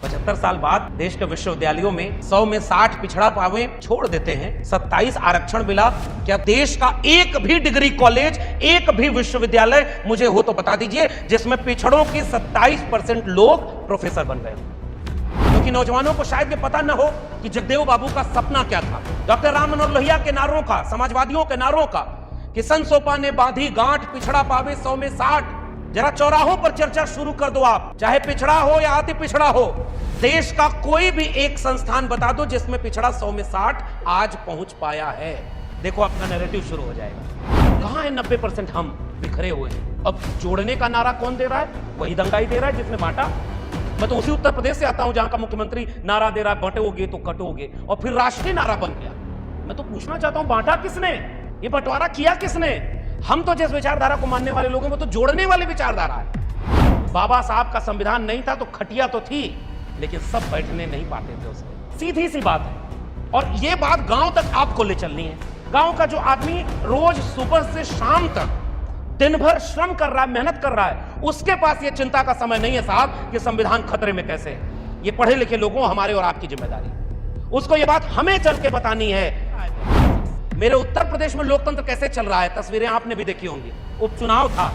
75 साल बाद देश के विश्वविद्यालयों में 100 में 60 पिछड़ा पावे छोड़ देते हैं, 27 आरक्षण मिला। क्या देश का एक भी डिग्री कॉलेज, एक भी विश्वविद्यालय मुझे हो तो बता दीजिए जिसमें पिछड़ों के 27% लोग प्रोफेसर बन गए? क्योंकि नौजवानों को शायद ये पता न हो कि जगदेव बाबू का सपना क्या था, डॉक्टर राम मनोहर लोहिया के नारों का, समाजवादियों के नारों का, कि संसोपा ने बांधी गांठ पिछड़ा पावे 100 में 60। जरा चौराहों पर चर्चा शुरू कर दो आप, चाहे पिछड़ा हो या अति पिछड़ा हो, देश का कोई भी एक संस्थान बता दो जिसमें पिछड़ा 100 में 60 आज पहुंच पाया है। देखो आपका नैरेटिव शुरू हो जाएगा। कहां है 90% हम बिखरे हुए हैं। अब जोड़ने का नारा कौन दे रहा है? वही दंगाई दे रहा है जिसने बांटा। मैं तो उसी उत्तर प्रदेश से आता हूं जहां का मुख्यमंत्री नारा दे रहा है बंटोगे तो कटोगे, और फिर राष्ट्रीय नारा बन गया। मैं तो पूछना चाहता हूं बांटा किसने? ये बंटवारा किया किसने? हम तो जिस विचारधारा को मानने वाले लोग हैं वो तो जोड़ने वाली विचारधारा है। बाबा साहब का संविधान नहीं था तो खटिया तो थी, लेकिन सब बैठने नहीं पाते थे उसमें। सीधी सी बात है। और ये बात गांव तक आपको ले चलनी है। गांव का जो आदमी रोज सुबह से शाम तक दिन भर श्रम कर रहा है, मेहनत कर रहा है, उसके पास ये चिंता का समय नहीं है साहब कि संविधान खतरे में कैसे है। ये पढ़े लिखे लोगों, हमारे और आपकी जिम्मेदारी, उसको ये बात हमें चल के बतानी है। मेरे उत्तर प्रदेश में लोकतंत्र कैसे चल रहा है, तस्वीरें आपने भी देखी होंगी। उपचुनाव था,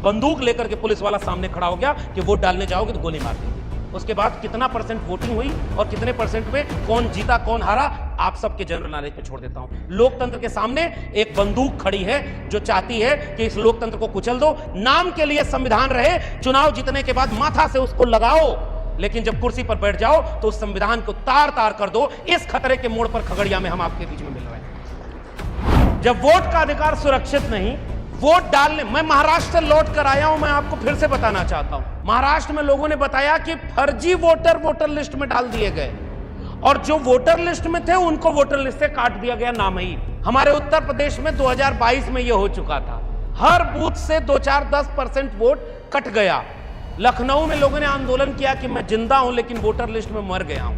बंदूक लेकर के पुलिस वाला सामने खड़ा हो गया कि वोट डालने जाओगे तो गोली मार देंगे। उसके बाद कितना परसेंट वोटिंग हुई और कितने परसेंट में कौन जीता कौन हारा, आप सबके जनरल नॉलेज पे छोड़ देता हूं। लोकतंत्र के सामने एक बंदूक खड़ी है जो चाहती है कि इस लोकतंत्र को कुचल दो। नाम के लिए संविधान रहे, चुनाव जीतने के बाद माथा से उसको लगाओ, लेकिन जब कुर्सी पर बैठ जाओ तो उस संविधान को तार तार कर दो। इस खतरे के मोड़ पर खगड़िया में हम आपके बीच में मिल रहे हैं। जब वोट का अधिकार सुरक्षित नहीं, वोट डालने, मैं महाराष्ट्र लौट कर आया हूं, मैं आपको फिर से बताना चाहता हूं। महाराष्ट्र में लोगों ने बताया कि फर्जी वोटर लिस्ट में डाल दिए गए, और जो वोटर लिस्ट में थे उनको वोटर लिस्ट से काट दिया गया नाम ही। हमारे उत्तर प्रदेश में 2022 में यह हो चुका था। हर बूथ से 2-4-10% वोट कट गया। लखनऊ में लोगों ने आंदोलन किया कि मैं जिंदा हूं लेकिन वोटर लिस्ट में मर गया हूं।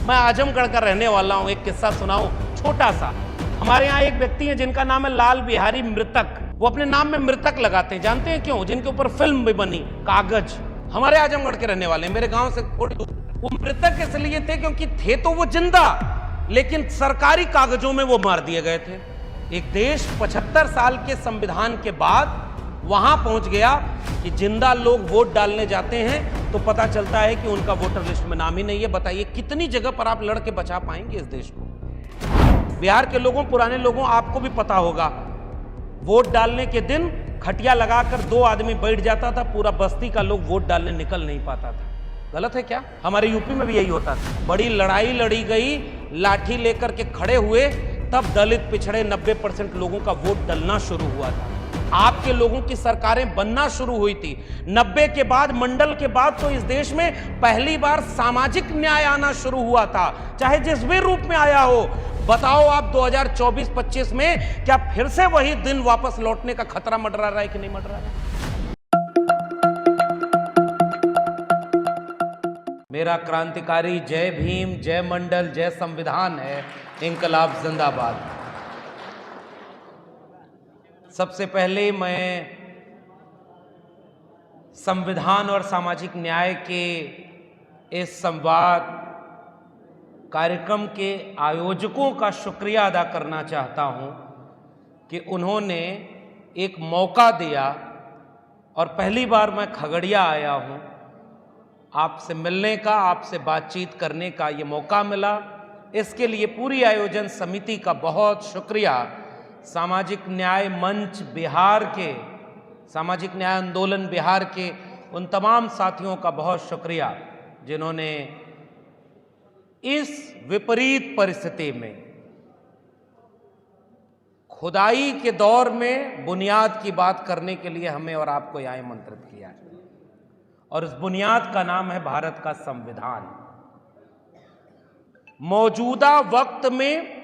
मैं आजमगढ़ का रहने वाला हूं, एक किस्सा सुनाऊं छोटा सा। हमारे यहाँ एक व्यक्ति है जिनका नाम है लाल बिहारी मृतक। वो अपने नाम में मृतक लगाते हैं, जानते हैं क्यों? जिनके ऊपर फिल्म भी बनी, कागज। हमारे आजमगढ़ के रहने वाले, मेरे गांव से थोड़ी दूर। वो मृतक इसलिए थे क्योंकि थे तो वो जिंदा, लेकिन सरकारी कागजों में वो मार दिए गए थे। एक देश 75 साल के संविधान के बाद वहां पहुंच गया कि जिंदा लोग वोट डालने जाते हैं तो पता चलता है कि उनका वोटर लिस्ट में नाम ही नहीं है। बताइए कितनी जगह पर आप लड़ के बचा पाएंगे इस देश को? बिहार के लोगों, पुराने लोगों, आपको भी पता होगा, वोट डालने के दिन खटिया लगाकर 2 आदमी बैठ जाता था, पूरा बस्ती का लोग वोट डालने निकल नहीं पाता था। गलत है क्या? हमारे यूपी में भी यही होता था। बड़ी लड़ाई लड़ी गई, लाठी लेकर के खड़े हुए, तब दलित पिछड़े 90% लोगों का वोट डलना शुरू हुआ था। आपके लोगों की सरकारें बनना शुरू हुई थी। 90 के बाद, मंडल के बाद तो इस देश में पहली बार सामाजिक न्याय आना शुरू हुआ था, चाहे जिस भी रूप में आया हो। बताओ आप 2024-25 में क्या फिर से वही दिन वापस लौटने का खतरा मंडरा रहा है कि नहीं मंडरा रहा है? मेरा क्रांतिकारी जय भीम, जय मंडल, जय संविधान है। इंकलाब जिंदाबाद। सबसे पहले मैं संविधान और सामाजिक न्याय के इस संवाद कार्यक्रम के आयोजकों का शुक्रिया अदा करना चाहता हूं कि उन्होंने एक मौका दिया, और पहली बार मैं खगड़िया आया हूं, आपसे मिलने का, आपसे बातचीत करने का ये मौका मिला। इसके लिए पूरी आयोजन समिति का बहुत शुक्रिया। सामाजिक न्याय मंच बिहार के, सामाजिक न्याय आंदोलन बिहार के उन तमाम साथियों का बहुत शुक्रिया जिन्होंने इस विपरीत परिस्थिति में, खुदाई के दौर में बुनियाद की बात करने के लिए हमें और आपको यहां आमंत्रित किया है। और उस बुनियाद का नाम है भारत का संविधान। मौजूदा वक्त में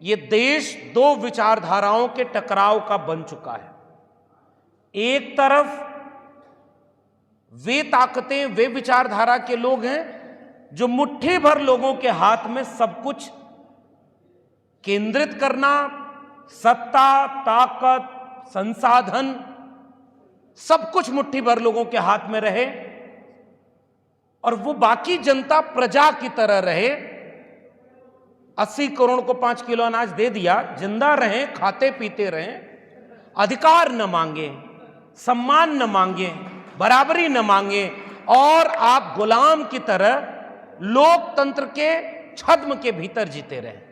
ये देश 2 विचारधाराओं के टकराव का बन चुका है। एक तरफ वे ताकतें, वे विचारधारा के लोग हैं जो मुट्ठी भर लोगों के हाथ में सब कुछ केंद्रित करना, सत्ता, ताकत, संसाधन, सब कुछ मुट्ठी भर लोगों के हाथ में रहे, और वो बाकी जनता प्रजा की तरह रहे। 80 करोड़ को 5 किलो अनाज दे दिया, जिंदा रहें, खाते पीते रहें, अधिकार न मांगे, सम्मान न मांगे, बराबरी न मांगे, और आप गुलाम की तरह लोकतंत्र के छद्म के भीतर जीते रहे।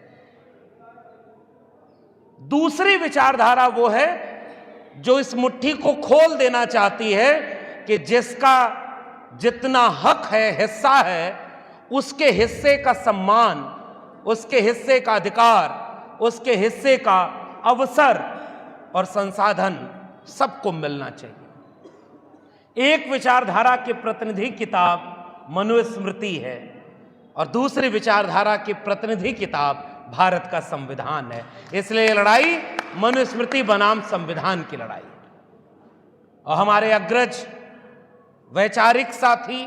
दूसरी विचारधारा वो है जो इस मुट्ठी को खोल देना चाहती है कि जिसका जितना हक है, हिस्सा है, उसके हिस्से का सम्मान, उसके हिस्से का अधिकार, उसके हिस्से का अवसर और संसाधन सबको मिलना चाहिए। एक विचारधारा के प्रतिनिधि किताब मनुस्मृति है और दूसरी विचारधारा की प्रतिनिधि किताब भारत का संविधान है। इसलिए ये लड़ाई मनुस्मृति बनाम संविधान की लड़ाई। और हमारे अग्रज वैचारिक साथी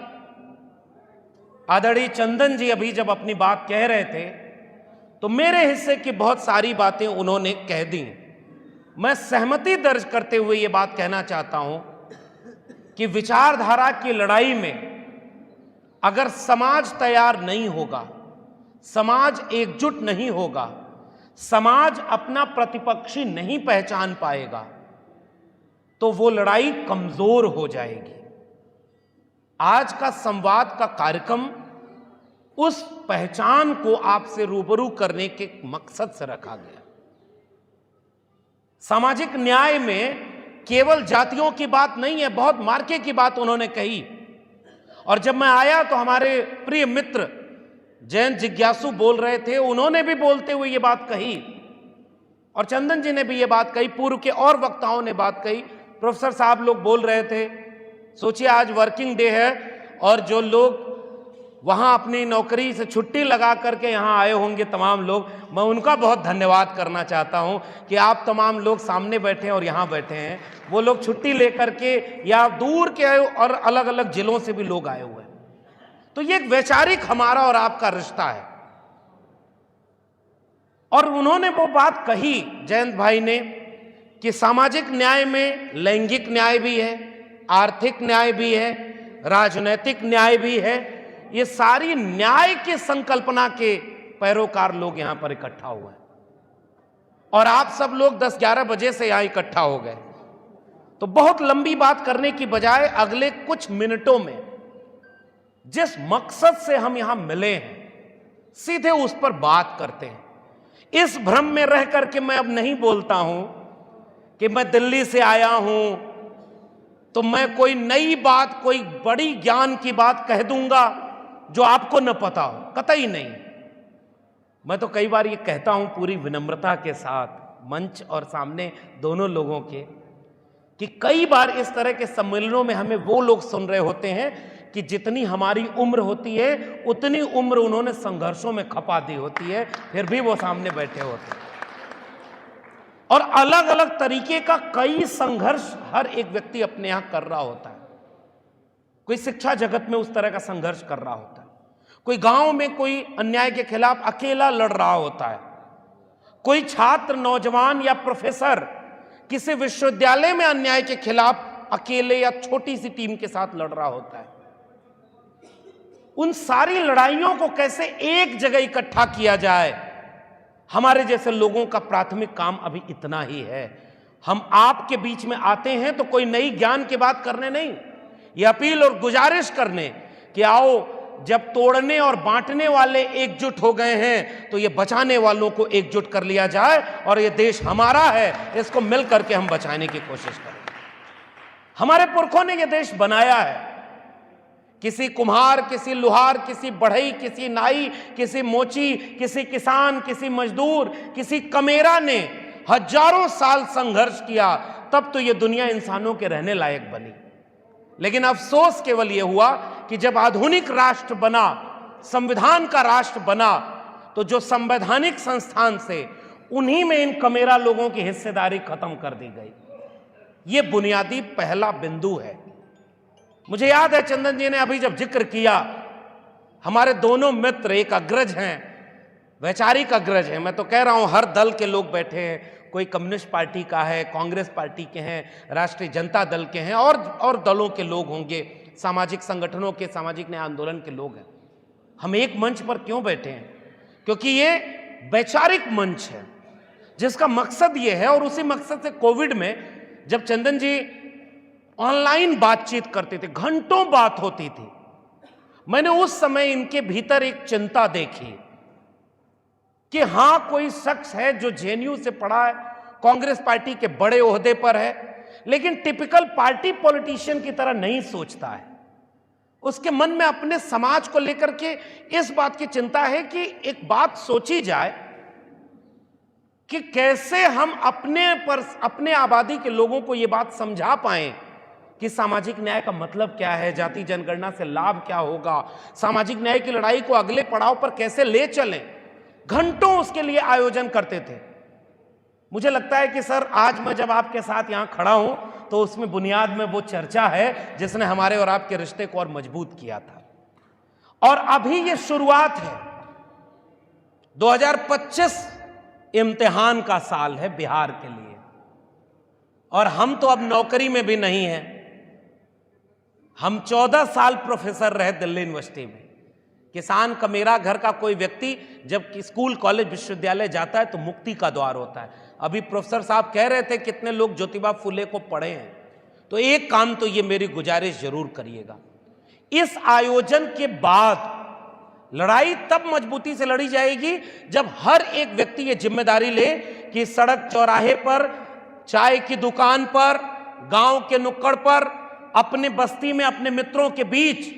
आदरणीय चंदन जी अभी जब अपनी बात कह रहे थे तो मेरे हिस्से की बहुत सारी बातें उन्होंने कह दी। मैं सहमति दर्ज करते हुए ये बात कहना चाहता हूं कि विचारधारा की लड़ाई में अगर समाज तैयार नहीं होगा, समाज एकजुट नहीं होगा, समाज अपना प्रतिपक्षी नहीं पहचान पाएगा, तो वो लड़ाई कमजोर हो जाएगी। आज का संवाद का कार्यक्रम उस पहचान को आपसे रूबरू करने के मकसद से रखा गया। सामाजिक न्याय में केवल जातियों की बात नहीं है, बहुत मार्के की बात उन्होंने कही। और जब मैं आया तो हमारे प्रिय मित्र जैन जिज्ञासु बोल रहे थे, उन्होंने भी बोलते हुए ये बात कही और चंदन जी ने भी ये बात कही, पूर्व के और वक्ताओं ने बात कही, प्रोफेसर साहब लोग बोल रहे थे। सोचिए आज वर्किंग डे है और जो लोग वहां अपनी नौकरी से छुट्टी लगा करके यहां आए होंगे तमाम लोग, मैं उनका बहुत धन्यवाद करना चाहता हूं कि आप तमाम लोग सामने बैठे हैं और यहां बैठे हैं। वो लोग छुट्टी लेकर के या दूर के आए और अलग अलग जिलों से भी लोग आए हुए हैं। तो ये एक वैचारिक हमारा और आपका रिश्ता है। और उन्होंने वो बात कही जयंत भाई ने कि सामाजिक न्याय में लैंगिक न्याय भी है, आर्थिक न्याय भी है, राजनैतिक न्याय भी है। ये सारी न्याय की संकल्पना के पैरोकार लोग यहां पर इकट्ठा हुए हैं और आप सब लोग 10-11 बजे से यहां इकट्ठा हो गए। तो बहुत लंबी बात करने की बजाय अगले कुछ मिनटों में जिस मकसद से हम यहां मिले हैं सीधे उस पर बात करते हैं। इस भ्रम में रह करके मैं अब नहीं बोलता हूं कि मैं दिल्ली से आया हूं तो मैं कोई नई बात, कोई बड़ी ज्ञान की बात कह दूंगा जो आपको न पता हो, कतई नहीं। मैं तो कई बार ये कहता हूं पूरी विनम्रता के साथ मंच और सामने दोनों लोगों के, कि कई बार इस तरह के सम्मेलनों में हमें वो लोग सुन रहे होते हैं कि जितनी हमारी उम्र होती है उतनी उम्र उन्होंने संघर्षों में खपा दी होती है, फिर भी वो सामने बैठे होते हैं। और अलग अलग तरीके का कई संघर्ष हर एक व्यक्ति अपने यहां कर रहा होता है। कोई शिक्षा जगत में उस तरह का संघर्ष कर रहा होता है, कोई गांव में कोई अन्याय के खिलाफ अकेला लड़ रहा होता है, कोई छात्र, नौजवान या प्रोफेसर किसी विश्वविद्यालय में अन्याय के खिलाफ अकेले या छोटी सी टीम के साथ लड़ रहा होता है। उन सारी लड़ाइयों को कैसे एक जगह इकट्ठा किया जाए, हमारे जैसे लोगों का प्राथमिक काम अभी इतना ही है। हम आपके बीच में आते हैं तो कोई नई ज्ञान की बात करने नहीं, ये अपील और गुजारिश करने कि आओ, जब तोड़ने और बांटने वाले एकजुट हो गए हैं तो ये बचाने वालों को एकजुट कर लिया जाए और ये देश हमारा है, इसको मिल करके हम बचाने की कोशिश करें। हमारे पुरखों ने ये देश बनाया है। किसी कुम्हार, किसी लोहार, किसी बढ़ई, किसी नाई, किसी मोची, किसी किसान, किसी मजदूर, किसी कमेरा ने हजारों साल संघर्ष किया, तब तो ये दुनिया इंसानों के रहने लायक बनी। लेकिन अफसोस केवल यह हुआ कि जब आधुनिक राष्ट्र बना, संविधान का राष्ट्र बना, तो जो संवैधानिक संस्थान से उन्हीं में इन कमेरा लोगों की हिस्सेदारी खत्म कर दी गई। यह बुनियादी पहला बिंदु है। मुझे याद है चंदन जी ने अभी जब जिक्र किया, हमारे दोनों मित्र एक अग्रज हैं, वैचारिक अग्रज हैं। मैं तो कह रहा हूं हर दल के लोग बैठे हैं, कोई कम्युनिस्ट पार्टी का है, कांग्रेस पार्टी के हैं, राष्ट्रीय जनता दल के हैं और दलों के लोग होंगे, सामाजिक संगठनों के, सामाजिक न्याय आंदोलन के लोग हैं। हम एक मंच पर क्यों बैठे हैं? क्योंकि ये वैचारिक मंच है जिसका मकसद ये है, और उसी मकसद से कोविड में जब चंदन जी ऑनलाइन बातचीत करते थे, घंटों बात होती थी, मैंने उस समय इनके भीतर एक चिंता देखी कि हां, कोई शख्स है जो जेएनयू से पढ़ा है, कांग्रेस पार्टी के बड़े ओहदे पर है, लेकिन टिपिकल पार्टी पॉलिटिशियन की तरह नहीं सोचता है। उसके मन में अपने समाज को लेकर के इस बात की चिंता है कि एक बात सोची जाए कि कैसे हम अपने आबादी के लोगों को यह बात समझा पाएं कि सामाजिक न्याय का मतलब क्या है, जाति जनगणना से लाभ क्या होगा, सामाजिक न्याय की लड़ाई को अगले पड़ाव पर कैसे ले चलें। घंटों उसके लिए आयोजन करते थे। मुझे लगता है कि सर, आज मैं जब आपके साथ यहां खड़ा हूं तो उसमें बुनियाद में वो चर्चा है जिसने हमारे और आपके रिश्ते को और मजबूत किया था। और अभी ये शुरुआत है। 2025 इम्तिहान का साल है बिहार के लिए, और हम तो अब नौकरी में भी नहीं हैं। हम 14 साल प्रोफेसर रहे दिल्ली यूनिवर्सिटी में। किसान का, मेरा घर का कोई व्यक्ति जब स्कूल, कॉलेज, विश्वविद्यालय जाता है तो मुक्ति का द्वार होता है। अभी प्रोफेसर साहब कह रहे थे कितने लोग ज्योतिबा फुले को पढ़े हैं, तो एक काम तो ये मेरी गुजारिश जरूर करिएगा, इस आयोजन के बाद लड़ाई तब मजबूती से लड़ी जाएगी जब हर एक व्यक्ति ये जिम्मेदारी ले कि सड़क चौराहे पर, चाय की दुकान पर, गांव के नुक्कड़ पर, अपने बस्ती में, अपने मित्रों के बीच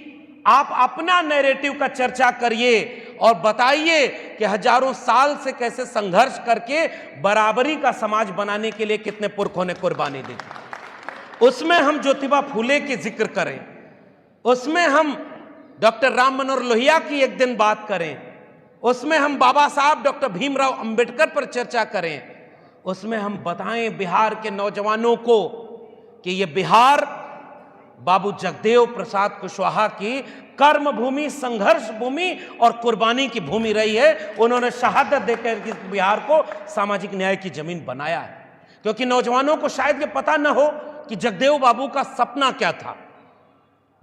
आप अपना नैरेटिव का चर्चा करिए और बताइए कि हजारों साल से कैसे संघर्ष करके बराबरी का समाज बनाने के लिए कितने पुरखों ने कुर्बानी दी। उसमें हम ज्योतिबा फूले की जिक्र करें, उसमें हम डॉक्टर राम मनोहर लोहिया की एक दिन बात करें, उसमें हम बाबा साहब डॉक्टर भीमराव अंबेडकर पर चर्चा करें, उसमें हम बताएं बिहार के नौजवानों को कि यह बिहार बाबू जगदेव प्रसाद कुशवाहा की कर्म भूमि, संघर्ष भूमि और कुर्बानी की भूमि रही है। उन्होंने शहादत देकर इस बिहार को सामाजिक न्याय की जमीन बनाया है। क्योंकि नौजवानों को शायद ये पता न हो कि जगदेव बाबू का सपना क्या था,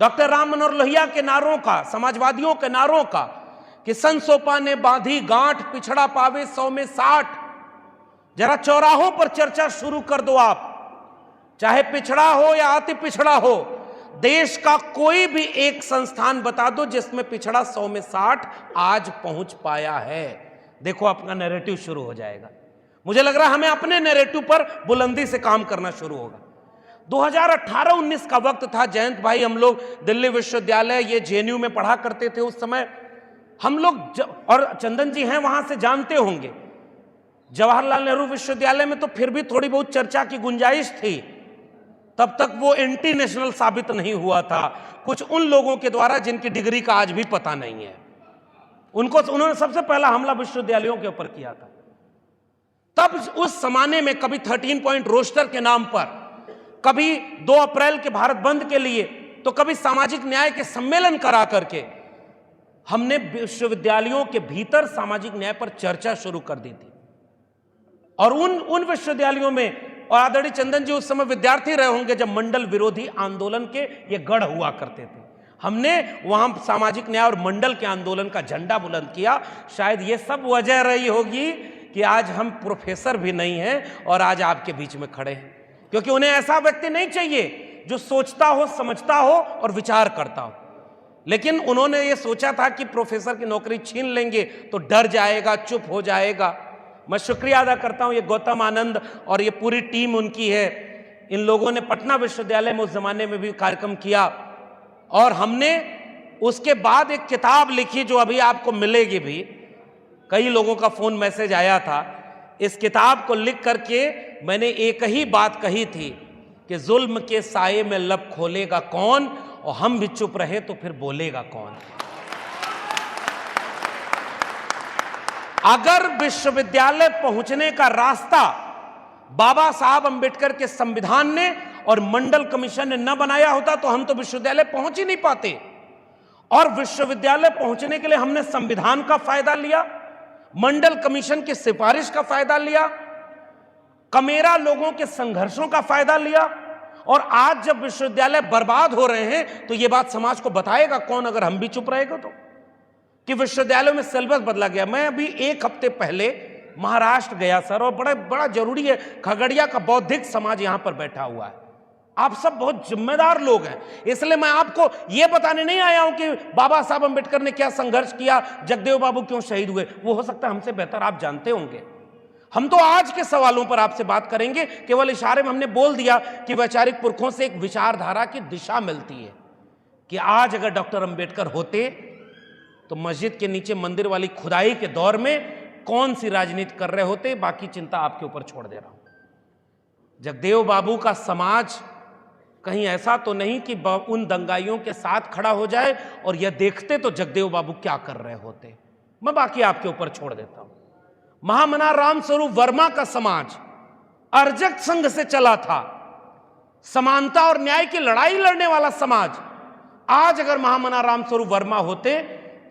डॉक्टर राम मनोहर लोहिया के नारों का, समाजवादियों के नारों का कि संसोपा ने बांधी गांठ, पिछड़ा पावे 100 में 60। जरा चौराहों पर चर्चा शुरू कर दो आप, चाहे पिछड़ा हो या अति पिछड़ा हो, देश का कोई भी एक संस्थान बता दो जिसमें पिछड़ा 100 में 60 आज पहुंच पाया है। देखो, अपना नैरेटिव शुरू हो जाएगा। मुझे लग रहा है हमें अपने नैरेटिव पर बुलंदी से काम करना शुरू होगा। 2018-19 का वक्त था जयंत भाई, हम लोग दिल्ली विश्वविद्यालय, ये जेएनयू में पढ़ा करते थे उस समय हम लोग, और चंदन जी हैं वहां से, जानते होंगे जवाहरलाल नेहरू विश्वविद्यालय में तो फिर भी थोड़ी बहुत चर्चा की गुंजाइश थी। तब तक वो एंटी नेशनल साबित नहीं हुआ था कुछ उन लोगों के द्वारा जिनकी डिग्री का आज भी पता नहीं है। उन्होंने सबसे पहला हमला विश्वविद्यालयों के ऊपर किया था। तब उस जमाने में कभी 13 पॉइंट रोस्टर के नाम पर, कभी 2 अप्रैल के भारत बंद के लिए, तो कभी सामाजिक न्याय के सम्मेलन करा करके हमने विश्वविद्यालयों के भीतर सामाजिक न्याय पर चर्चा शुरू कर दी थी। और उन विश्वविद्यालयों में, और आदरणीय चंदन जी उस समय विद्यार्थी रहे होंगे जब मंडल विरोधी आंदोलन के ये गढ़ हुआ करते थे, हमने वहां सामाजिक न्याय और मंडल के आंदोलन का झंडा बुलंद किया। शायद ये सब वजह रही होगी कि आज हम प्रोफेसर भी नहीं हैं और आज आपके बीच में खड़े हैं, क्योंकि उन्हें ऐसा व्यक्ति नहीं चाहिए जो सोचता हो, समझता हो और विचार करता हो। लेकिन उन्होंने ये सोचा था कि प्रोफेसर की नौकरी छीन लेंगे तो डर जाएगा, चुप हो जाएगा। मैं शुक्रिया अदा करता हूं ये गौतम आनंद और ये पूरी टीम उनकी है। इन लोगों ने पटना विश्वविद्यालय में उस जमाने में भी कार्यक्रम किया, और हमने उसके बाद एक किताब लिखी जो अभी आपको मिलेगी भी। कई लोगों का फोन मैसेज आया था। इस किताब को लिख करके मैंने एक ही बात कही थी कि जुल्म के साये में लब खोलेगा कौन, और हम भी चुप रहे तो फिर बोलेगा कौन। अगर विश्वविद्यालय पहुंचने का रास्ता बाबा साहब अंबेडकर के संविधान ने और मंडल कमीशन ने न बनाया होता तो हम तो विश्वविद्यालय पहुंच ही नहीं पाते। और विश्वविद्यालय पहुंचने के लिए हमने संविधान का फायदा लिया, मंडल कमीशन की सिफारिश का फायदा लिया, कमेरा लोगों के संघर्षों का फायदा लिया, और आज जब विश्वविद्यालय बर्बाद हो रहे हैं तो यह बात समाज को बताएगा कौन, अगर हम भी चुप रहेगा तो, कि विश्वविद्यालयों में सिलेबस बदला गया। मैं अभी एक हफ्ते पहले महाराष्ट्र गया सर, और बड़ा जरूरी है, खगड़िया का बौद्धिक समाज यहां पर बैठा हुआ है। आप सब बहुत जिम्मेदार लोग हैं, इसलिए मैं आपको यह बताने नहीं आया हूं कि बाबा साहब अंबेडकर ने क्या संघर्ष किया, जगदेव बाबू क्यों शहीद हुए, वो हो सकता है हमसे बेहतर आप जानते होंगे। हम तो आज के सवालों पर आपसे बात करेंगे। केवल इशारे में हमने बोल दिया कि वैचारिक पुरखों से एक विचारधारा की दिशा मिलती है कि आज अगर डॉक्टर अंबेडकर होते तो मस्जिद के नीचे मंदिर वाली खुदाई के दौर में कौन सी राजनीति कर रहे होते। बाकी चिंता आपके ऊपर छोड़ दे रहा हूं। जगदेव बाबू का समाज कहीं ऐसा तो नहीं कि उन दंगाइयों के साथ खड़ा हो जाए और यह देखते तो जगदेव बाबू क्या कर रहे होते। मैं बाकी आपके ऊपर छोड़ देता हूं। महामना रामस्वरूप वर्मा का समाज अर्जक संघ से चला था, समानता और न्याय की लड़ाई लड़ने वाला समाज। आज अगर महामना रामस्वरूप वर्मा होते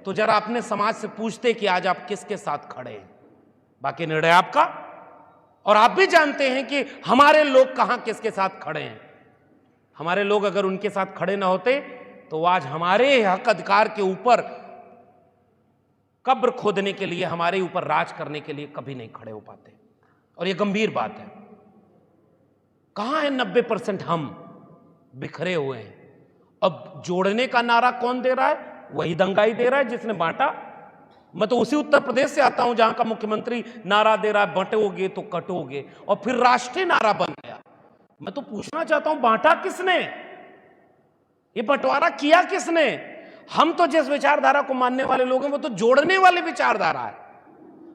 तो जरा अपने समाज से पूछते कि आज आप किसके साथ खड़े हैं। बाकी निर्णय आपका, और आप भी जानते हैं कि हमारे लोग कहां किसके साथ खड़े हैं। हमारे लोग अगर उनके साथ खड़े ना होते तो आज हमारे हक अधिकार के ऊपर कब्र खोदने के लिए, हमारे ऊपर राज करने के लिए कभी नहीं खड़े हो पाते। और यह गंभीर बात है। कहां है 90% हम बिखरे हुए हैं। अब जोड़ने का नारा कौन दे रहा है? वही दंगाई दे रहा है जिसने बांटा। मैं तो उसी उत्तर प्रदेश से आता हूं जहां का मुख्यमंत्री नारा दे रहा है बंटोगे तो कटोगे, और फिर राष्ट्रीय नारा बन गया। मैं तो पूछना चाहता हूं बांटा किसने? ये बंटवारा किया किसने? हम तो जिस विचारधारा को मानने वाले लोग हैं वो तो जोड़ने वाली विचारधारा है।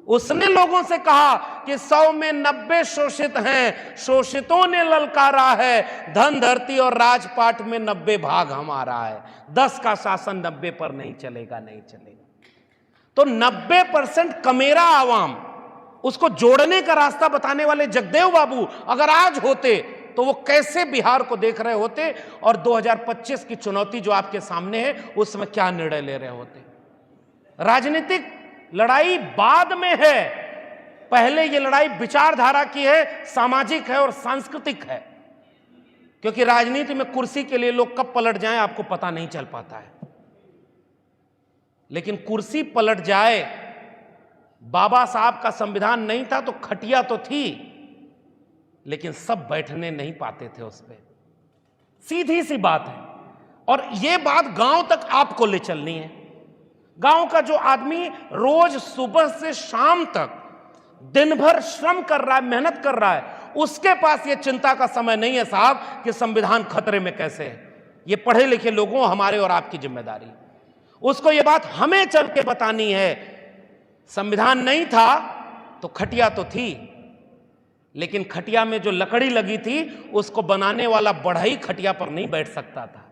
उसने लोगों से कहा कि 100 में 90 शोषित हैं, शोषितों ने ललकारा है, धन धरती और राजपाट में 90 भाग हमारा है, 10 का शासन 90 पर नहीं चलेगा, नहीं चलेगा। तो 90% कमेरा आवाम, उसको जोड़ने का रास्ता बताने वाले जगदेव बाबू अगर आज होते तो वो कैसे बिहार को देख रहे होते, और 2025 की चुनौती जो आपके सामने है उसमें क्या निर्णय ले रहे होते। राजनीतिक लड़ाई बाद में है, पहले ये लड़ाई विचारधारा की है, सामाजिक है और सांस्कृतिक है। क्योंकि राजनीति में कुर्सी के लिए लोग कब पलट जाएं आपको पता नहीं चल पाता है। लेकिन कुर्सी पलट जाए, बाबा साहब का संविधान नहीं था तो खटिया तो थी, लेकिन सब बैठने नहीं पाते थे उस पे। सीधी सी बात है। और यह बात गांव तक आपको ले चलनी है। गांव का जो आदमी रोज सुबह से शाम तक दिन भर श्रम कर रहा है, मेहनत कर रहा है, उसके पास यह चिंता का समय नहीं है साहब कि संविधान खतरे में कैसे है। यह पढ़े लिखे लोगों, हमारे और आपकी जिम्मेदारी। उसको यह बात हमें चल के बतानी है। संविधान नहीं था तो खटिया तो थी, लेकिन खटिया में जो लकड़ी लगी थी उसको बनाने वाला बढ़ई खटिया पर नहीं बैठ सकता था।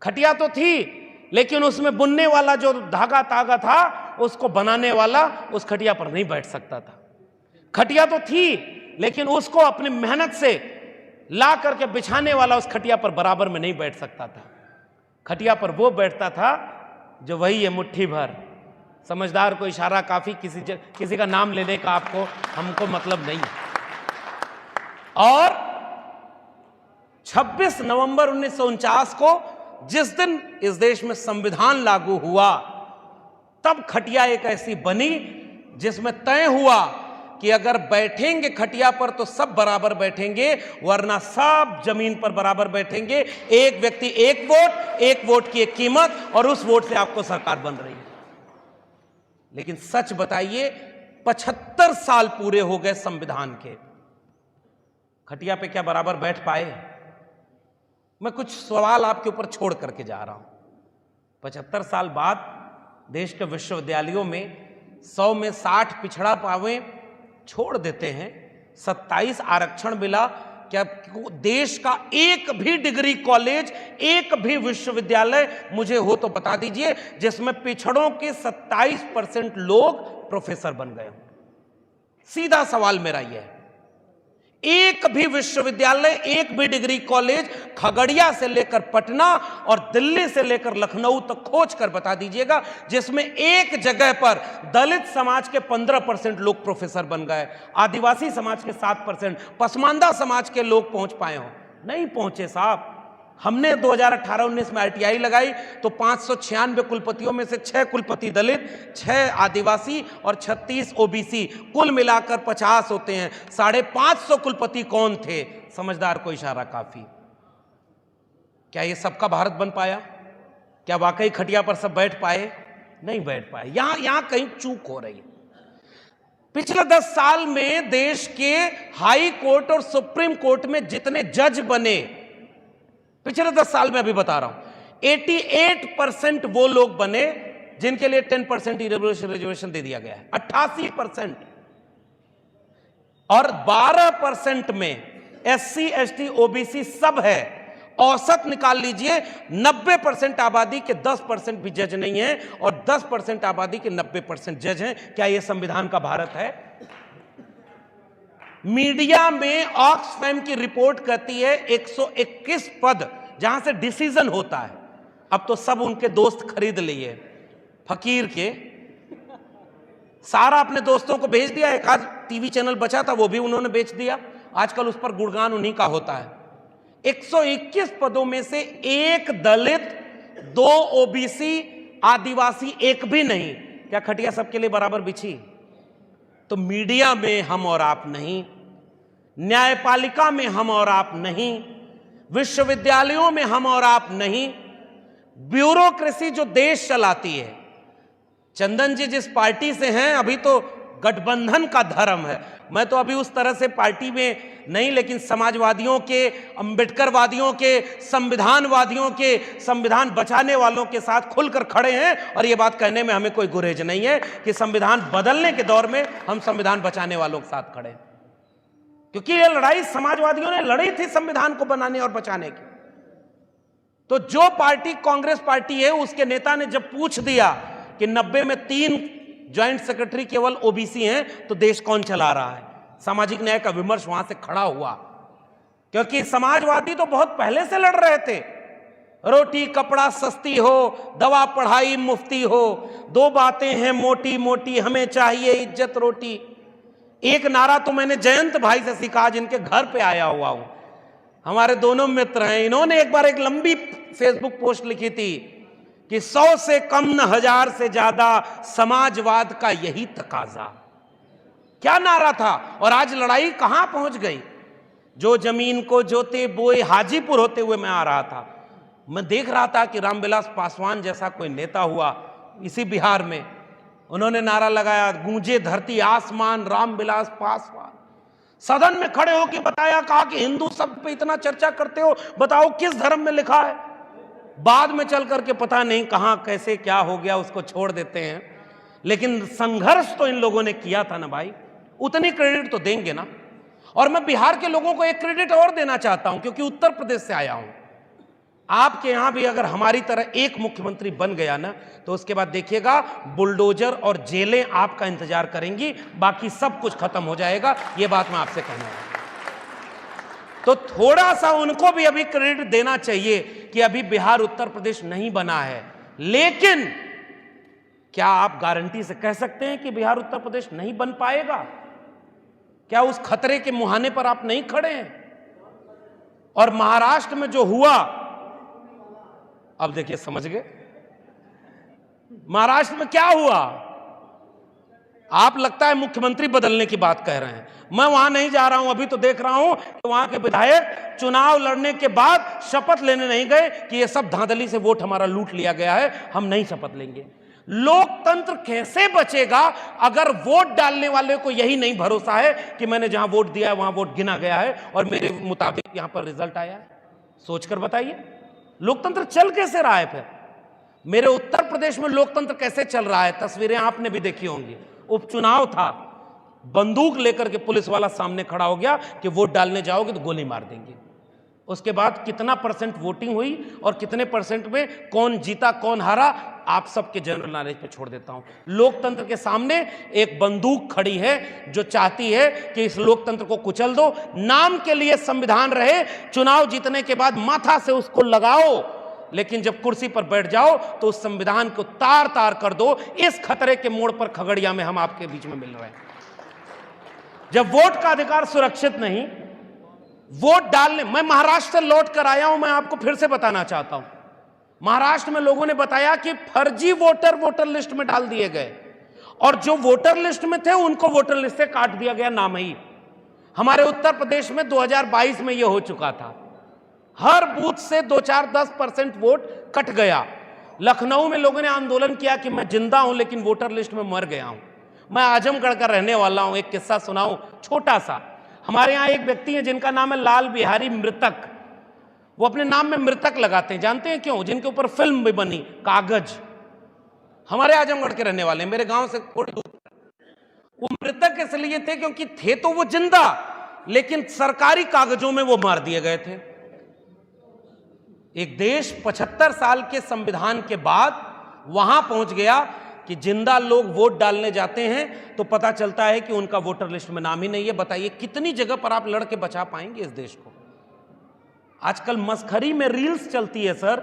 खटिया तो थी, लेकिन उसमें बुनने वाला जो धागा तागा था उसको बनाने वाला उस खटिया पर नहीं बैठ सकता था। खटिया तो थी, लेकिन उसको अपनी मेहनत से ला करके बिछाने वाला उस खटिया पर बराबर में नहीं बैठ सकता था। खटिया पर वो बैठता था जो वही है मुट्ठी भर। समझदार को इशारा काफी, किसी का नाम लेने का आपको हमको मतलब नहीं है। और 26 नवंबर 1949 को जिस दिन इस देश में संविधान लागू हुआ, तब खटिया एक ऐसी बनी जिसमें तय हुआ कि अगर बैठेंगे खटिया पर तो सब बराबर बैठेंगे, वरना सब जमीन पर बराबर बैठेंगे। एक व्यक्ति एक वोट की एक कीमत, और उस वोट से आपको सरकार बन रही है। लेकिन सच बताइए, 75 साल पूरे हो गए संविधान के, खटिया पे क्या बराबर बैठ पाए? मैं कुछ सवाल आपके ऊपर छोड़ करके जा रहा हूं। 75 साल बाद देश के विश्वविद्यालयों में 100 में 60 पिछड़ा पावे छोड़ देते हैं, 27 आरक्षण मिला। क्या देश का एक भी डिग्री कॉलेज, एक भी विश्वविद्यालय मुझे हो तो बता दीजिए जिसमें पिछड़ों के 27% लोग प्रोफेसर बन गए हों? सीधा सवाल मेरा यह है। एक भी विश्वविद्यालय, एक भी डिग्री कॉलेज खगड़िया से लेकर पटना और दिल्ली से लेकर लखनऊ तक खोज कर बता दीजिएगा जिसमें एक जगह पर दलित समाज के 15% लोग प्रोफेसर बन गए, आदिवासी समाज के 7%, पसमानदा समाज के लोग पहुंच पाए हों। नहीं पहुंचे साहब। हमने 2018-19 में आरटीआई लगाई तो 596 कुलपतियों में से 6 कुलपति दलित, 6 आदिवासी और 36 ओबीसी, कुल मिलाकर 50 होते हैं। 550 कुलपति कौन थे? समझदार को इशारा काफी। क्या ये सबका भारत बन पाया? क्या वाकई खटिया पर सब बैठ पाए? नहीं बैठ पाए। यहां कहीं चूक हो रही है। पिछले 10 साल में देश के हाई कोर्ट और सुप्रीम कोर्ट में जितने जज बने, पिछले 10 साल में, अभी बता रहा हूं, 88% वो लोग बने जिनके लिए 10% रिजर्वेशन दे दिया गया है। 88%। और 12% में एससी, एसटी, ओबीसी सब है। औसत निकाल लीजिए, 90% आबादी के 10% भी जज नहीं है और 10% आबादी के 90% जज हैं। क्या यह संविधान का भारत है? मीडिया में ऑक्सफैम की रिपोर्ट कहती है 121 पद जहां से डिसीजन होता है। अब तो सब उनके दोस्त खरीद लिए, फकीर के सारा अपने दोस्तों को भेज दिया। एक आध टीवी चैनल बचा था वो भी उन्होंने बेच दिया। आजकल उस पर गुणगान उन्हीं का होता है। 121 पदों में से 1 दलित, 2 ओबीसी, आदिवासी 1 भी नहीं। क्या खटिया सबके लिए बराबर बिछी? तो मीडिया में हम और आप नहीं, न्यायपालिका में हम और आप नहीं, विश्वविद्यालयों में हम और आप नहीं, ब्यूरोक्रेसी जो देश चलाती है। चंदन जी जिस पार्टी से हैं, अभी तो गठबंधन का धर्म है। मैं तो अभी उस तरह से पार्टी में नहीं, लेकिन समाजवादियों के, अंबेडकरवादियों के, संविधानवादियों के, संविधान बचाने वालों के साथ खुलकर खड़े हैं। और यह बात कहने में हमें कोई गुरेज नहीं है कि संविधान बदलने के दौर में हम संविधान बचाने वालों के साथ खड़े हैं, क्योंकि यह लड़ाई समाजवादियों ने लड़ी थी संविधान को बनाने और बचाने की। तो जो पार्टी कांग्रेस पार्टी है, उसके नेता ने जब पूछ दिया कि 90 में 3 ज्वाइंट सेक्रेटरी केवल ओबीसी हैं, तो देश कौन चला रहा है? सामाजिक न्याय का विमर्श वहां से खड़ा हुआ, क्योंकि समाजवादी तो बहुत पहले से लड़ रहे थे। रोटी कपड़ा सस्ती हो, दवा पढ़ाई मुफ्ती हो, 2 बातें हैं मोटी मोटी, हमें चाहिए इज्जत रोटी। एक नारा तो मैंने जयंत भाई से सीखा, जिनके घर पे आया हुआ हूं। हमारे दोनों मित्र हैं। इन्होंने एक बार एक लंबी फेसबुक पोस्ट लिखी थी कि 100 से कम न 1000 से ज्यादा, समाजवाद का यही तकाजा। क्या नारा था! और आज लड़ाई कहां पहुंच गई। जो जमीन को जोते बोए, हाजीपुर होते हुए मैं आ रहा था, मैं देख रहा था कि रामविलास पासवान जैसा कोई नेता हुआ इसी बिहार में, उन्होंने नारा लगाया, गूंजे धरती आसमान रामविलास पासवान। सदन में खड़े होकर बताया, कहा कि हिंदू शब्द पे इतना चर्चा करते हो, बताओ किस धर्म में लिखा है। बाद में चल करके पता नहीं कहां कैसे क्या हो गया, उसको छोड़ देते हैं। लेकिन संघर्ष तो इन लोगों ने किया था ना भाई, उतनी क्रेडिट तो देंगे ना। और मैं बिहार के लोगों को एक क्रेडिट और देना चाहता हूं, क्योंकि उत्तर प्रदेश से आया हूं। आपके यहां भी अगर हमारी तरह एक मुख्यमंत्री बन गया ना, तो उसके बाद देखिएगा बुलडोजर और जेलें आपका इंतजार करेंगी, बाकी सब कुछ खत्म हो जाएगा। यह बात मैं आपसे कहना हूं। तो थोड़ा सा उनको भी अभी क्रेडिट देना चाहिए कि अभी बिहार उत्तर प्रदेश नहीं बना है। लेकिन क्या आप गारंटी से कह सकते हैं कि बिहार उत्तर प्रदेश नहीं बन पाएगा? क्या उस खतरे के मुहाने पर आप नहीं खड़े हैं? और महाराष्ट्र में जो हुआ, अब देखिए समझ गए महाराष्ट्र में क्या हुआ। आप लगता है मुख्यमंत्री बदलने की बात कह रहे हैं। मैं वहां नहीं जा रहा हूं, अभी तो देख रहा हूं कि वहां के विधायक चुनाव लड़ने के बाद शपथ लेने नहीं गए कि ये सब धांधली से वोट हमारा लूट लिया गया है, हम नहीं शपथ लेंगे। लोकतंत्र कैसे बचेगा अगर वोट डालने वाले को यही नहीं भरोसा है कि मैंने जहां वोट दिया है वहां वोट गिना गया है और मेरे मुताबिक यहां पर रिजल्ट आया है? सोचकर बताइए, लोकतंत्र चल कैसे रहा है? फिर मेरे उत्तर प्रदेश में लोकतंत्र कैसे चल रहा है, तस्वीरें आपने भी देखी होंगी। उपचुनाव था, बंदूक लेकर के पुलिस वाला सामने खड़ा हो गया कि वोट डालने जाओगे तो गोली मार देंगे। उसके बाद कितना परसेंट वोटिंग हुई और कितने परसेंट में कौन जीता कौन हारा, आप सबके जनरल नॉलेज पे छोड़ देता हूं। लोकतंत्र के सामने एक बंदूक खड़ी है जो चाहती है कि इस लोकतंत्र को कुचल दो। नाम के लिए संविधान रहे, चुनाव जीतने के बाद माथा से उसको लगाओ, लेकिन जब कुर्सी पर बैठ जाओ तो उस संविधान को तार तार कर दो। इस खतरे के मोड़ पर खगड़िया में हम आपके बीच में मिल रहे हैं। जब वोट का अधिकार सुरक्षित नहीं, वोट डालने, मैं महाराष्ट्र से लौट कर आया हूं, मैं आपको फिर से बताना चाहता हूं, महाराष्ट्र में लोगों ने बताया कि फर्जी वोटर लिस्ट में डाल दिए गए और जो वोटर लिस्ट में थे उनको वोटर लिस्ट से काट दिया गया नाम ही। हमारे उत्तर प्रदेश में 2022 में यह हो चुका था, हर बूथ से 2-4-10% वोट कट गया। लखनऊ में लोगों ने आंदोलन किया कि मैं जिंदा हूं लेकिन वोटर लिस्ट में मर गया हूं। मैं आजमगढ़ का रहने वाला हूं, एक किस्सा सुनाऊं छोटा सा। हमारे यहां एक व्यक्ति है जिनका नाम है लाल बिहारी मृतक, वो अपने नाम में मृतक लगाते हैं, जानते हैं क्यों? जिनके ऊपर फिल्म भी बनी कागज, हमारे आजमगढ़ के रहने वाले, मेरे गांव से थोड़ी दूर। वो मृतक इसलिए थे क्योंकि थे तो वो जिंदा, लेकिन सरकारी कागजों में वो मार दिए गए थे। एक देश 75 साल के संविधान के बाद वहां पहुंच गया कि जिंदा लोग वोट डालने जाते हैं तो पता चलता है कि उनका वोटर लिस्ट में नाम ही नहीं है। बताइए कितनी जगह पर आप लड़के बचा पाएंगे इस देश को? आजकल मस्खरी में रील्स चलती है सर।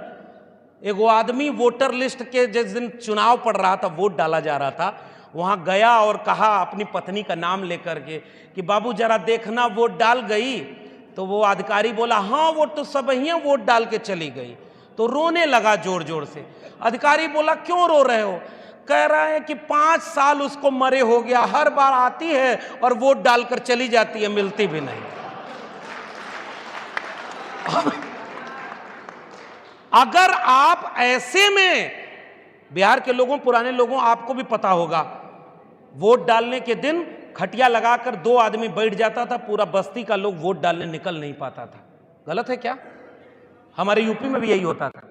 एक वो आदमी वोटर लिस्ट के जिस दिन चुनाव पड़ रहा था, वोट डाला जा रहा था, वहां गया और कहा अपनी पत्नी का नाम लेकर के कि बाबू जरा देखना वोट डाल गई। तो वो अधिकारी बोला हाँ वो तो सब ही वोट डाल के चली गई। तो रोने लगा जोर जोर से। अधिकारी बोला क्यों रो रहे हो? कह रहा है कि 5 साल उसको मरे हो गया, हर बार आती है और वोट डालकर चली जाती है, मिलती भी नहीं। अगर आप ऐसे में, बिहार के लोगों, पुराने लोगों, आपको भी पता होगा, वोट डालने के दिन खटिया लगाकर 2 आदमी बैठ जाता था, पूरा बस्ती का लोग वोट डालने निकल नहीं पाता था। गलत है क्या? हमारे यूपी में भी यही होता था।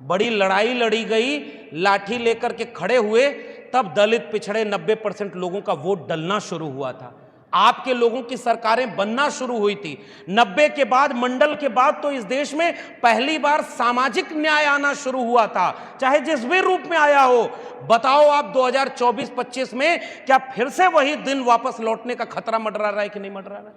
बड़ी लड़ाई लड़ी गई, लाठी लेकर के खड़े हुए, तब दलित पिछड़े 90% लोगों का वोट डलना शुरू हुआ था। आपके लोगों की सरकारें बनना शुरू हुई थी। 90 के बाद, मंडल के बाद तो इस देश में पहली बार सामाजिक न्याय आना शुरू हुआ था, चाहे जिस भी रूप में आया हो। बताओ आप 2024-25 में क्या फिर से वही दिन वापस लौटने का खतरा मंडरा रहा है कि नहीं मंडरा रहा है?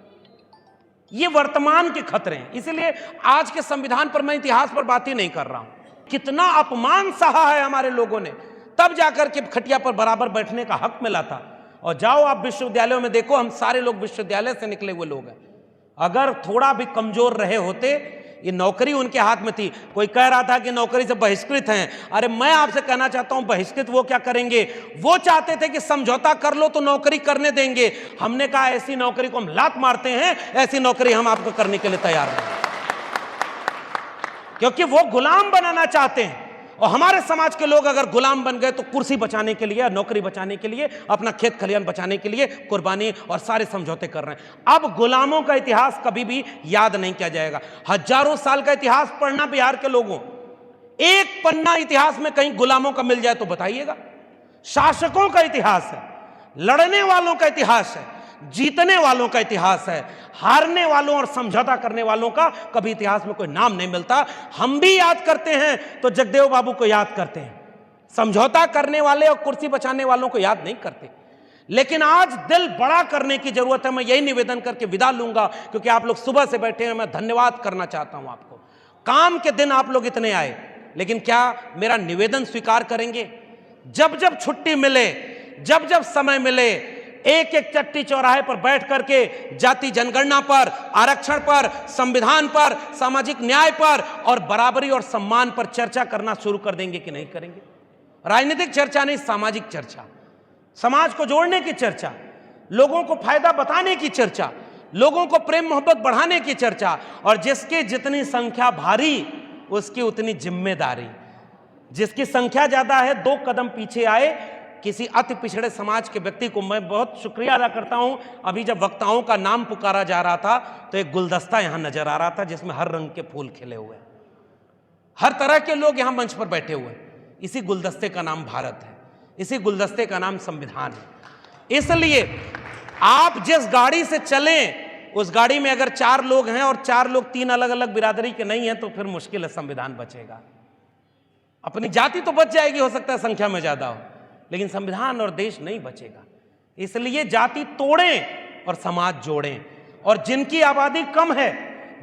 ये वर्तमान के खतरे हैं। इसलिए आज के संविधान पर मैं इतिहास पर बात ही नहीं कर रहा हूं। कितना अपमान सहा है हमारे लोगों ने, तब जाकर के खटिया पर बराबर बैठने का हक मिला था। और जाओ आप विश्वविद्यालयों में देखो, हम सारे लोग विश्वविद्यालय से निकले हुए लोग हैं। अगर थोड़ा भी कमजोर रहे होते, ये नौकरी उनके हाथ में थी। कोई कह रहा था कि नौकरी से बहिष्कृत हैं। अरे मैं आपसे कहना चाहता हूं, बहिष्कृत वो क्या करेंगे? वो चाहते थे कि समझौता कर लो तो नौकरी करने देंगे। हमने कहा ऐसी नौकरी को हम लात मारते हैं, ऐसी नौकरी हम आपको करने के लिए तैयार हैं, क्योंकि वो गुलाम बनाना चाहते हैं। और हमारे समाज के लोग अगर गुलाम बन गए तो कुर्सी बचाने के लिए, नौकरी बचाने के लिए, अपना खेत खलियान बचाने के लिए कुर्बानी और सारे समझौते कर रहे हैं। अब गुलामों का इतिहास कभी भी याद नहीं किया जाएगा। हजारों साल का इतिहास पढ़ना बिहार के लोगों, एक पन्ना इतिहास में कहीं गुलामों का मिल जाए तो बताइएगा। शासकों का इतिहास है, लड़ने वालों का इतिहास है, जीतने वालों का इतिहास है। हारने वालों और समझौता करने वालों का कभी इतिहास में कोई नाम नहीं मिलता। हम भी याद करते हैं तो जगदेव बाबू को याद करते हैं, समझौता करने वाले और कुर्सी बचाने वालों को याद नहीं करते। लेकिन आज दिल बड़ा करने की जरूरत है। मैं यही निवेदन करके विदा लूंगा, क्योंकि आप लोग सुबह से बैठे हैं। मैं धन्यवाद करना चाहता हूं आपको। काम के दिन आप लोग इतने आए, लेकिन क्या मेरा निवेदन स्वीकार करेंगे? जब जब छुट्टी मिले, जब जब समय मिले, एक एक चट्टी चौराहे पर बैठ करके जाति जनगणना पर, आरक्षण पर, संविधान पर, सामाजिक न्याय पर और बराबरी और सम्मान पर चर्चा करना शुरू कर देंगे कि नहीं करेंगे? राजनीतिक चर्चा नहीं, सामाजिक चर्चा, समाज को जोड़ने की चर्चा, लोगों को फायदा बताने की चर्चा, लोगों को प्रेम मोहब्बत बढ़ाने की चर्चा। और जिसकी जितनी संख्या भारी उसकी उतनी जिम्मेदारी। जिसकी संख्या ज्यादा है 2 कदम पीछे आए। किसी अति पिछड़े समाज के व्यक्ति को मैं बहुत शुक्रिया अदा करता हूं। अभी जब वक्ताओं का नाम पुकारा जा रहा था तो एक गुलदस्ता यहां नजर आ रहा था जिसमें हर रंग के फूल खिले हुए, हर तरह के लोग यहां मंच पर बैठे हुए। इसी गुलदस्ते का नाम भारत है, इसी गुलदस्ते का नाम संविधान है। इसलिए आप जिस गाड़ी से चलें, उस गाड़ी में अगर 4 लोग हैं और 4 लोग 3 अलग अलग बिरादरी के नहीं हैं तो फिर मुश्किल है संविधान बचेगा। अपनी जाति तो बच जाएगी, हो सकता है संख्या में ज्यादा हो, लेकिन संविधान और देश नहीं बचेगा। इसलिए जाति तोड़ें और समाज जोड़ें। और जिनकी आबादी कम है,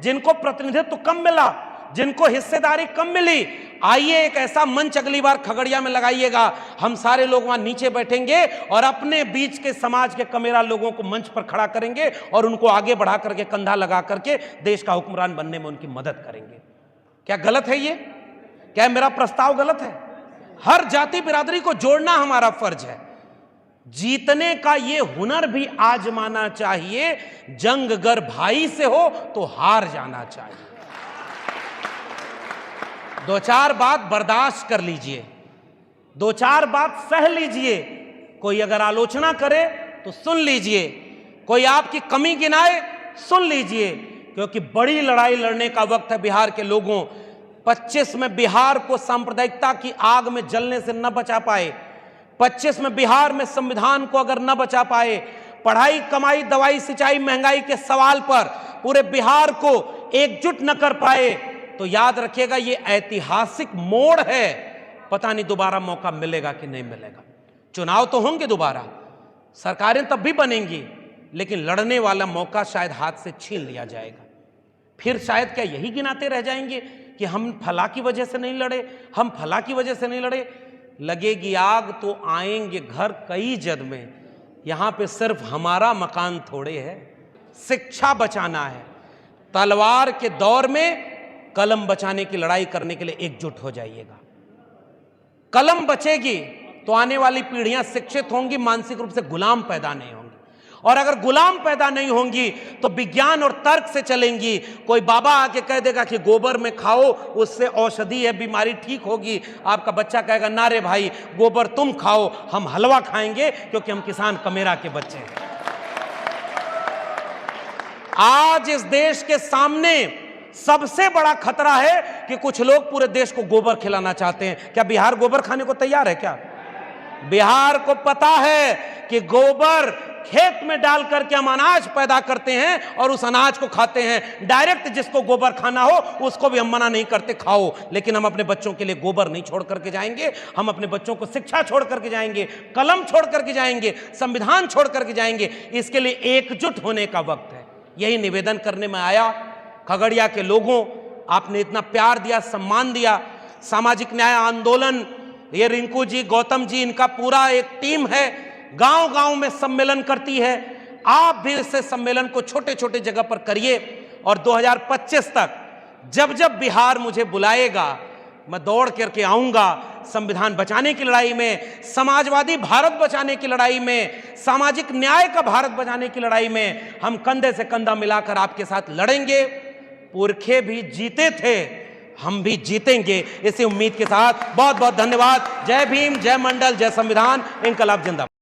जिनको प्रतिनिधित्व कम मिला, जिनको हिस्सेदारी कम मिली, आइए एक ऐसा मंच अगली बार खगड़िया में लगाइएगा, हम सारे लोग वहां नीचे बैठेंगे और अपने बीच के समाज के कमेरा लोगों को मंच पर खड़ा करेंगे और उनको आगे बढ़ा करके, कंधा लगा करके देश का हुक्मरान बनने में उनकी मदद करेंगे। क्या गलत है ये? क्या मेरा प्रस्ताव गलत है? हर जाति बिरादरी को जोड़ना हमारा फर्ज है। जीतने का ये हुनर भी आजमाना चाहिए। जंग अगर भाई से हो तो हार जाना चाहिए। दो चार बात बर्दाश्त कर लीजिए, दो चार बात सह लीजिए। कोई अगर आलोचना करे तो सुन लीजिए, कोई आपकी कमी गिनाए सुन लीजिए, क्योंकि बड़ी लड़ाई लड़ने का वक्त है बिहार के लोगों। 25 में बिहार को सांप्रदायिकता की आग में जलने से न बचा पाए, 25 में बिहार में संविधान को अगर न बचा पाए, पढ़ाई, कमाई, दवाई, सिंचाई, महंगाई के सवाल पर पूरे बिहार को एकजुट न कर पाए, तो याद रखिएगा ये ऐतिहासिक मोड़ है। पता नहीं दोबारा मौका मिलेगा कि नहीं मिलेगा। चुनाव तो होंगे दोबारा, सरकारें तब भी बनेंगी, लेकिन लड़ने वाला मौका शायद हाथ से छीन लिया जाएगा। फिर शायद क्या यही गिनाते रह जाएंगे कि हम फला की वजह से नहीं लड़े, हम फला की वजह से नहीं लड़े। लगेगी आग तो आएंगे घर कई जद में। यहां पे सिर्फ हमारा मकान थोड़े है। शिक्षा बचाना है। तलवार के दौर में कलम बचाने की लड़ाई करने के लिए एकजुट हो जाइएगा। कलम बचेगी तो आने वाली पीढ़ियां शिक्षित होंगी, मानसिक रूप से गुलाम पैदा नहीं होंगी। और अगर गुलाम पैदा नहीं होंगी तो विज्ञान और तर्क से चलेंगी। कोई बाबा आके कह देगा कि गोबर में खाओ, उससे औषधि है, बीमारी ठीक होगी। आपका बच्चा कहेगा ना रे भाई, गोबर तुम खाओ, हम हलवा खाएंगे क्योंकि हम किसान कमेरा के बच्चे हैं। आज इस देश के सामने सबसे बड़ा खतरा है कि कुछ लोग पूरे देश को गोबर खिलाना चाहते हैं। क्या बिहार गोबर खाने को तैयार है? क्या बिहार को पता है कि गोबर खेत में डाल करके हम अनाज पैदा करते हैं और उस अनाज को खाते हैं। डायरेक्ट जिसको गोबर खाना हो उसको भी हम मना नहीं करते, खाओ, लेकिन हम अपने बच्चों के लिए गोबर नहीं छोड़ करके जाएंगे। हम अपने बच्चों को शिक्षा छोड़ करके जाएंगे, कलम छोड़ करके जाएंगे, संविधान छोड़ करके जाएंगे। इसके लिए एकजुट होने का वक्त है। यही निवेदन करने में आया। खगड़िया के लोगों, आपने इतना प्यार दिया, सम्मान दिया। सामाजिक न्याय आंदोलन, ये रिंकू जी, गौतम जी, इनका पूरा एक टीम है, गांव गांव में सम्मेलन करती है। आप भी इस सम्मेलन को छोटे छोटे जगह पर करिए और 2025 तक जब जब बिहार मुझे बुलाएगा मैं दौड़ करके आऊंगा। संविधान बचाने की लड़ाई में, समाजवादी भारत बचाने की लड़ाई में, सामाजिक न्याय का भारत बचाने की लड़ाई में हम कंधे से कंधा मिलाकर आपके साथ लड़ेंगे। पुरखे भी जीते थे, हम भी जीतेंगे, इसी उम्मीद के साथ बहुत बहुत धन्यवाद। जय भीम, जय मंडल, जय संविधान, इंकलाब जिंदाबाद।